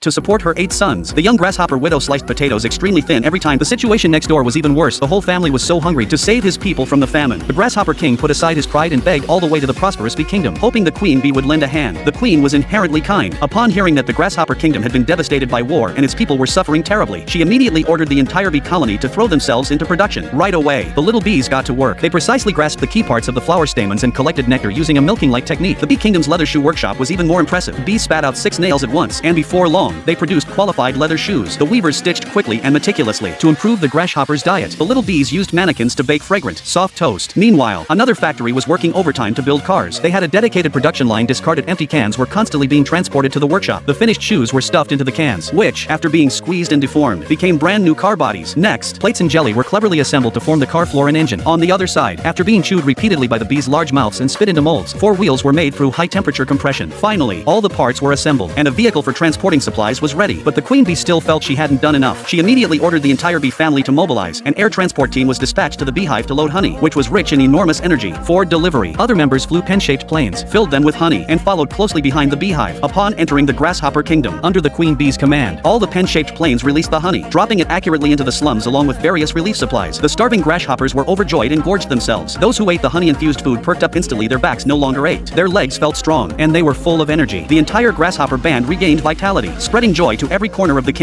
To support her 8 sons, the young grasshopper widow sliced potatoes extremely thin every time. The situation next door was even worse. The whole family was so hungry to save his people from the famine. The grasshopper king put aside his pride and begged all the way to the prosperous bee kingdom, hoping the queen bee would lend a hand. The queen was inherently kind. Upon hearing that the grasshopper kingdom had been devastated by war and its people were suffering terribly, she immediately ordered the entire bee colony to throw themselves into production. Right away, the little bees got to work. They precisely grasped the key parts of the flower stamens and collected nectar using a milking-like technique. The bee kingdom's leather shoe workshop was even more impressive. Bees spat out 6 nails at once, and before long, they produced qualified leather shoes. The weavers stitched quickly and meticulously to improve the grasshopper's diet. The little bees used mannequins to bake fragrant, soft toast. Meanwhile, another factory was working overtime to build cars. They had a dedicated production line. Discarded empty cans were constantly being transported to the workshop. The finished shoes were stuffed into the cans, which, after being squeezed and deformed, became brand new car bodies. Next, plates and jelly were cleverly assembled to form the car floor and engine. On the other side, after being chewed repeatedly by the bees' large mouths and spit into molds, 4 wheels were made through high-temperature compression. Finally, all the parts were assembled, and a vehicle for transporting supplies was ready. But the queen bee still felt she hadn't done enough. She immediately ordered the entire bee family to mobilize. An air transport team was dispatched to the beehive to load honey, which was rich in enormous energy, for delivery. Other members flew pen-shaped planes, filled them with honey, and followed closely behind the beehive. Upon entering the grasshopper kingdom, under the queen bee's command, all the pen-shaped planes released the honey, dropping it accurately into the slums along with various relief supplies. The starving grasshoppers were overjoyed and gorged themselves. Those who ate the honey-infused food perked up instantly. Their backs no longer ached. Their legs felt strong, and they were full of energy. The entire grasshopper band regained vitality, spreading joy to every corner of the kingdom.